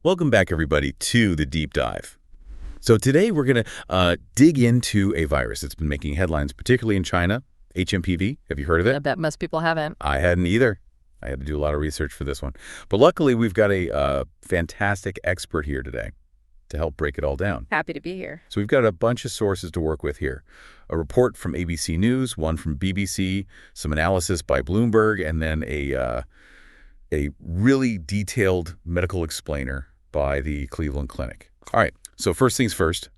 Welcome back, everybody, to the deep dive. So today we're going to dig into a virus that's been making headlines, particularly in China, hMPV. Have you heard of I it? bet most people haven't. I hadn't either. I had to do a lot of research for this one. But luckily, we've got a fantastic expert here today to help break it all down. Happy to be here. So we've got a bunch of sources to work with here. A report from ABC News, one from BBC, some analysis by Bloomberg, and then a really detailed medical explainer by the Cleveland Clinic. All right, so first things first,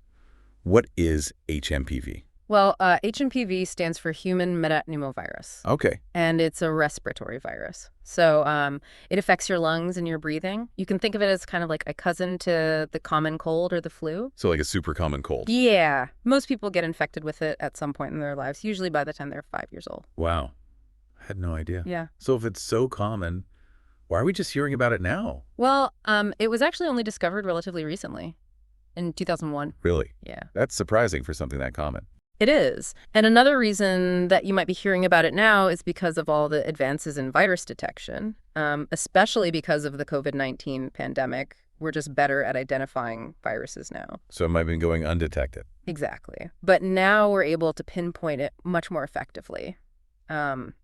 what is hMPV? Well, hMPV stands for human metapneumovirus, Okay, and it's a respiratory virus. So it affects your lungs and your breathing. You can think of it as kind of like a cousin to the common cold or the flu. so like a super common cold. Yeah, most people get infected with it at some point in their lives, usually by the time they're 5 years old. Wow, I had no idea. Yeah. So if it's so common, why are we just hearing about it now? Well, it was actually only discovered relatively recently, in 2001. Really? Yeah. That's surprising for something that common. It is. And another reason that you might be hearing about it now is because of all the advances in virus detection, especially because of the COVID-19 pandemic. We're just better at identifying viruses now. So it might have been going undetected. Exactly. But now we're able to pinpoint it much more effectively,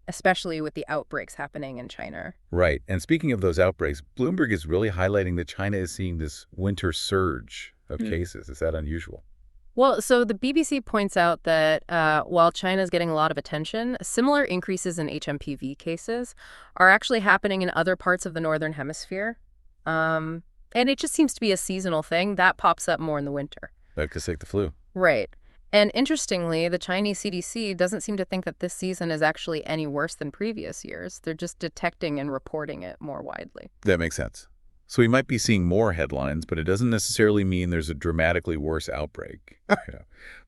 especially with the outbreaks happening in China. Right. And speaking of those outbreaks, Bloomberg is really highlighting that China is seeing this winter surge of cases. Is that unusual? Well, so the BBC points out that while China is getting a lot of attention, similar increases in hMPV cases are actually happening in other parts of the Northern Hemisphere. And it just seems to be a seasonal thing. That pops up more in the winter. Like just like the flu. Right. And interestingly, the Chinese CDC doesn't seem to think that this season is actually any worse than previous years. They're just detecting and reporting it more widely. That makes sense. So we might be seeing more headlines, but it doesn't necessarily mean there's a dramatically worse outbreak.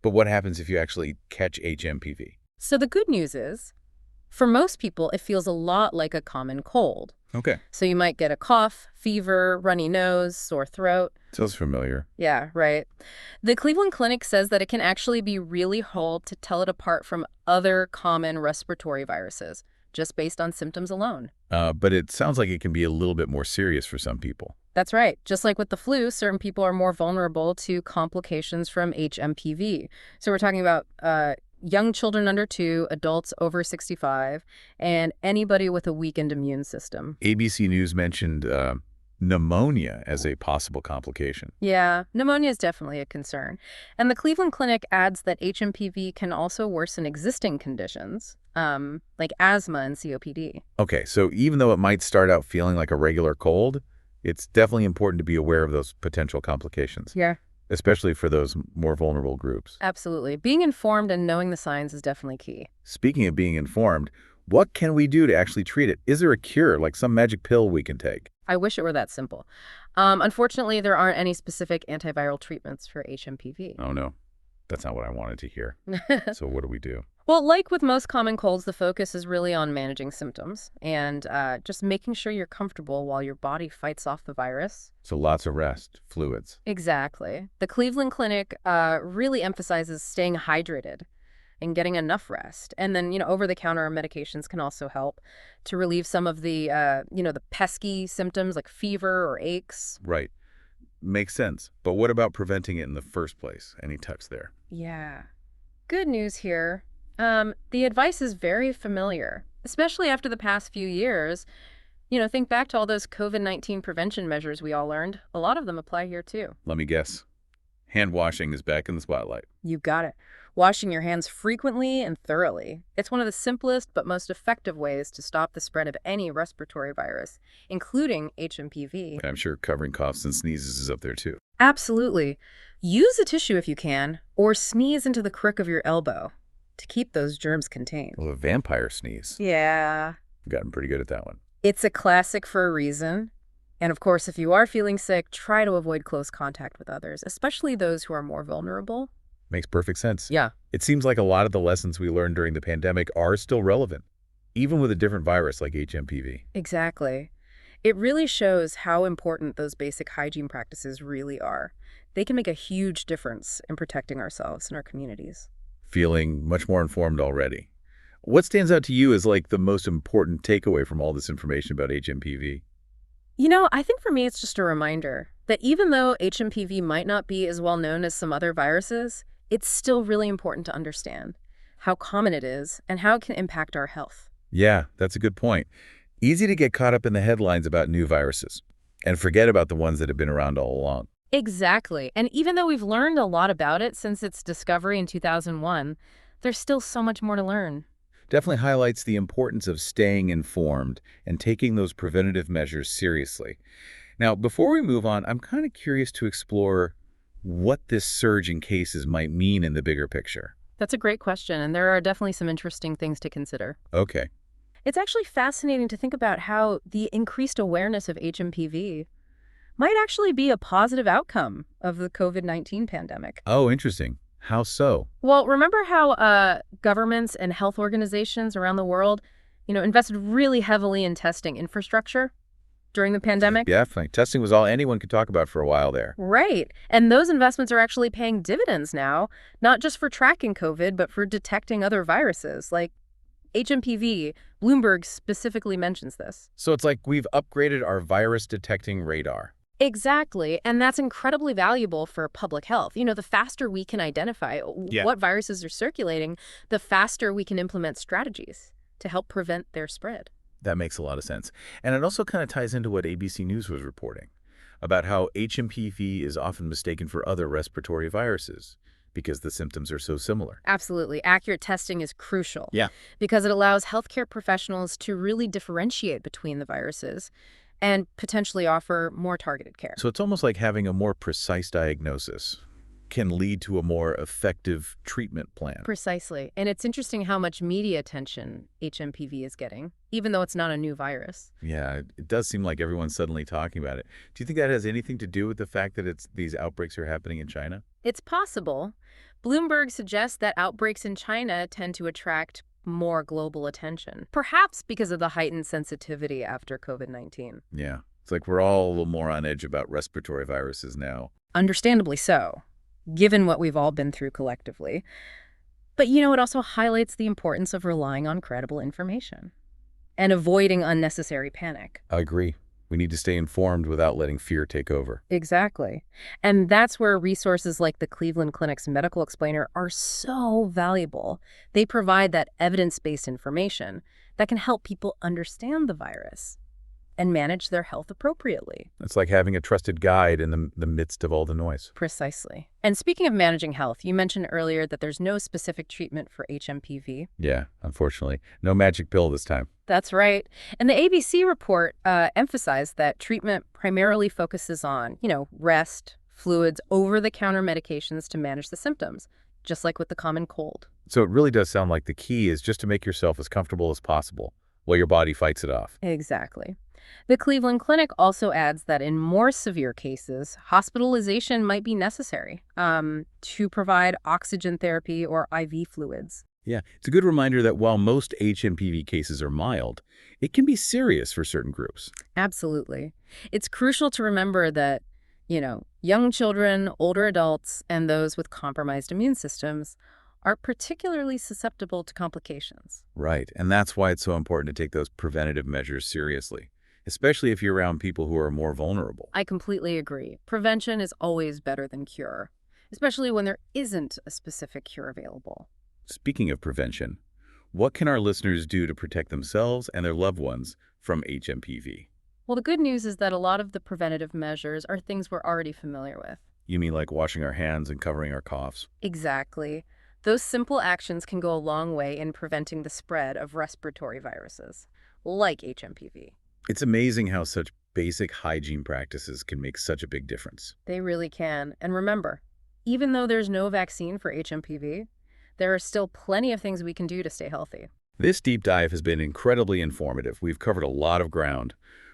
But what happens if you actually catch hMPV? So the good news is, for most people, it feels a lot like a common cold. Okay. So you might get a cough, fever, runny nose, sore throat. Sounds familiar. Yeah, right. The Cleveland Clinic says that it can actually be really hard to tell it apart from other common respiratory viruses, just based on symptoms alone. But it sounds like it can be a little bit more serious for some people. That's right. Just like with the flu, certain people are more vulnerable to complications from hMPV. So we're talking about young children under 2, adults over 65, and anybody with a weakened immune system. ABC News mentioned pneumonia as a possible complication. Yeah, pneumonia is definitely a concern. And the Cleveland Clinic adds that hMPV can also worsen existing conditions, like asthma and COPD. Okay, so even though it might start out feeling like a regular cold, it's definitely important to be aware of those potential complications. Yeah. Especially for those more vulnerable groups. Absolutely. Being informed and knowing the signs is definitely key. Speaking of being informed, what can we do to actually treat it? Is there a cure, like some magic pill we can take? I wish it were that simple. Unfortunately, there aren't any specific antiviral treatments for hMPV. Oh, no. That's not what I wanted to hear. So what do we do? Well, like with most common colds, the focus is really on managing symptoms and just making sure you're comfortable while your body fights off the virus. So lots of rest, fluids. Exactly. The Cleveland Clinic really emphasizes staying hydrated and getting enough rest. And then, over-the-counter medications can also help to relieve some of the, the pesky symptoms like fever or aches. Right. Makes sense. But what about preventing it in the first place? Any tips there? Yeah. Good news here. The advice is very familiar, especially after the past few years. Think back to all those COVID-19 prevention measures we all learned. A lot of them apply here, too. Let me guess. Hand washing is back in the spotlight. You got it. Washing your hands frequently and thoroughly. It's one of the simplest but most effective ways to stop the spread of any respiratory virus, including hMPV. And I'm sure covering coughs and sneezes is up there, too. Absolutely. Use a tissue if you can, or sneeze into the crook of your elbow to keep those germs contained. Well, a vampire sneeze. Yeah. I've gotten pretty good at that one. It's a classic for a reason. And of course, if you are feeling sick, try to avoid close contact with others, especially those who are more vulnerable. Makes perfect sense. Yeah. It seems like a lot of the lessons we learned during the pandemic are still relevant, even with a different virus like hMPV. Exactly. It really shows how important those basic hygiene practices really are. They can make a huge difference in protecting ourselves and our communities. Feeling much more informed already. What stands out to you as like the most important takeaway from all this information about hMPV? I think for me it's just a reminder that even though hMPV might not be as well known as some other viruses, it's still really important to understand how common it is and how it can impact our health. Yeah, that's a good point. Easy to get caught up in the headlines about new viruses and forget about the ones that have been around all along. Exactly. And even though we've learned a lot about it since its discovery in 2001, there's still so much more to learn. Definitely highlights the importance of staying informed and taking those preventative measures seriously. Now, before we move on, I'm kind of curious to explore what this surge in cases might mean in the bigger picture. That's a great question, and there are definitely some interesting things to consider. Okay. It's actually fascinating to think about how the increased awareness of hMPV might actually be a positive outcome of the COVID-19 pandemic. Oh, interesting. How so? Well, remember how governments and health organizations around the world, invested really heavily in testing infrastructure during the pandemic? Yeah, definitely. Testing was all anyone could talk about for a while there. Right. And those investments are actually paying dividends now, not just for tracking COVID, but for detecting other viruses like hMPV. Bloomberg specifically mentions this. So it's like we've upgraded our virus detecting radar. Exactly. And that's incredibly valuable for public health. The faster we can identify Yeah. what viruses are circulating, the faster we can implement strategies to help prevent their spread. That makes a lot of sense. And it also kind of ties into what ABC News was reporting about how hMPV is often mistaken for other respiratory viruses because the symptoms are so similar. Absolutely. Accurate testing is crucial. Yeah. Because it allows healthcare professionals to really differentiate between the viruses and potentially offer more targeted care. So it's almost like having a more precise diagnosis can lead to a more effective treatment plan. Precisely. And it's interesting how much media attention hMPV is getting, even though it's not a new virus. Yeah, it does seem like everyone's suddenly talking about it. Do you think that has anything to do with the fact that these outbreaks are happening in China? It's possible. Bloomberg suggests that outbreaks in China tend to attract more global attention, perhaps because of the heightened sensitivity after COVID-19. Yeah, it's like we're all a little more on edge about respiratory viruses now. Understandably so, given what we've all been through collectively. But it also highlights the importance of relying on credible information and avoiding unnecessary panic. I agree. We need to stay informed without letting fear take over. Exactly. And that's where resources like the Cleveland Clinic's Medical Explainer are so valuable. They provide that evidence-based information that can help people understand the virus and manage their health appropriately. It's like having a trusted guide in the midst of all the noise. Precisely. And speaking of managing health, you mentioned earlier that there's no specific treatment for hMPV. Yeah, unfortunately. No magic pill this time. That's right. And the ABC report emphasized that treatment primarily focuses on, rest, fluids, over-the-counter medications to manage the symptoms, just like with the common cold. So it really does sound like the key is just to make yourself as comfortable as possible while your body fights it off. Exactly. The Cleveland Clinic also adds that in more severe cases, hospitalization might be necessary to provide oxygen therapy or IV fluids. Yeah, it's a good reminder that while most hMPV cases are mild, it can be serious for certain groups. Absolutely. It's crucial to remember that, young children, older adults, and those with compromised immune systems are particularly susceptible to complications. Right, and that's why it's so important to take those preventative measures seriously, especially if you're around people who are more vulnerable. I completely agree. Prevention is always better than cure, especially when there isn't a specific cure available. Speaking of prevention, what can our listeners do to protect themselves and their loved ones from hMPV? Well, the good news is that a lot of the preventative measures are things we're already familiar with. You mean like washing our hands and covering our coughs? Exactly. Those simple actions can go a long way in preventing the spread of respiratory viruses, like hMPV. It's amazing how such basic hygiene practices can make such a big difference. They really can. And remember, even though there's no vaccine for hMPV, there are still plenty of things we can do to stay healthy. This deep dive has been incredibly informative. We've covered a lot of ground,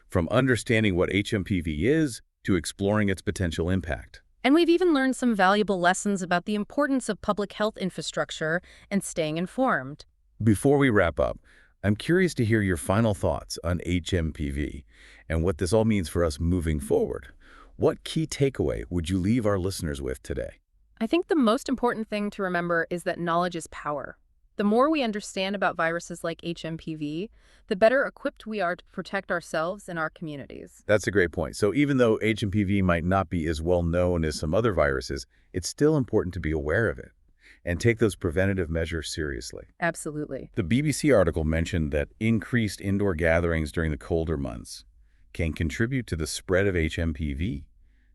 from understanding what hMPV is to exploring its potential impact. And we've even learned some valuable lessons about the importance of public health infrastructure and staying informed. Before we wrap up, I'm curious to hear your final thoughts on hMPV and what this all means for us moving forward. What key takeaway would you leave our listeners with today? I think the most important thing to remember is that knowledge is power. The more we understand about viruses like hMPV, the better equipped we are to protect ourselves and our communities. That's a great point. So even though hMPV might not be as well known as some other viruses, it's still important to be aware of it and take those preventative measures seriously. Absolutely. The BBC article mentioned that increased indoor gatherings during the colder months can contribute to the spread of hMPV.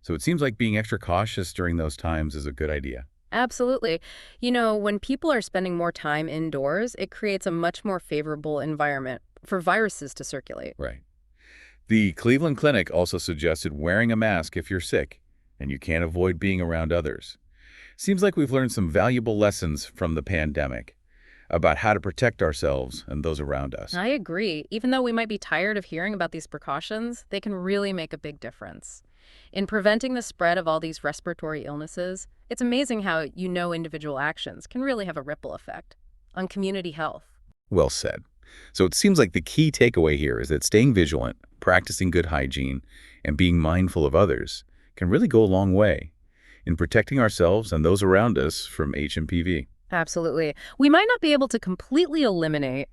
So it seems like being extra cautious during those times is a good idea. Absolutely. When people are spending more time indoors, it creates a much more favorable environment for viruses to circulate. Right. The Cleveland Clinic also suggested wearing a mask if you're sick and you can't avoid being around others. Seems like we've learned some valuable lessons from the pandemic about how to protect ourselves and those around us. I agree. Even though we might be tired of hearing about these precautions, they can really make a big difference. In preventing the spread of all these respiratory illnesses, it's amazing how individual actions can really have a ripple effect on community health. Well said. So it seems like the key takeaway here is that staying vigilant, practicing good hygiene, and being mindful of others can really go a long way in protecting ourselves and those around us from hMPV. Absolutely. We might not be able to completely eliminate,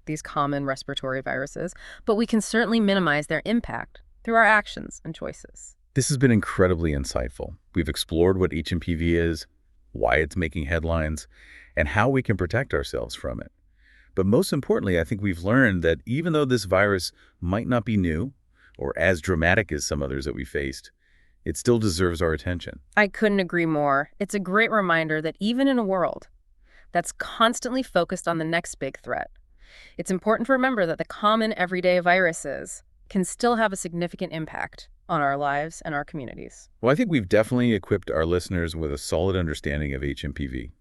these common respiratory viruses, but we can certainly minimize their impact through our actions and choices. This has been incredibly insightful. We've explored what hMPV is, why it's making headlines, and how we can protect ourselves from it. But most importantly, I think we've learned that even though this virus might not be new or as dramatic as some others that we faced, it still deserves our attention. I couldn't agree more. It's a great reminder that even in a world that's constantly focused on the next big threat, it's important to remember that the common everyday viruses can still have a significant impact on our lives and our communities. Well, I think we've definitely equipped our listeners with a solid understanding of hMPV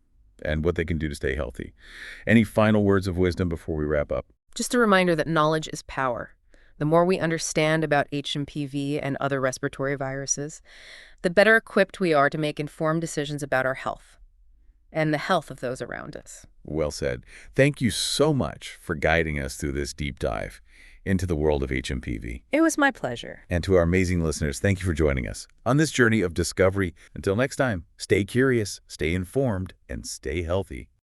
and what they can do to stay healthy. Any final words of wisdom before we wrap up? Just a reminder that knowledge is power. The more we understand about hMPV and other respiratory viruses, the better equipped we are to make informed decisions about our health and the health of those around us. Well said. Thank you so much for guiding us through this deep dive into the world of hMPV. It was my pleasure. And to our amazing listeners, thank you for joining us on this journey of discovery. Until next time, stay curious, stay informed, and stay healthy.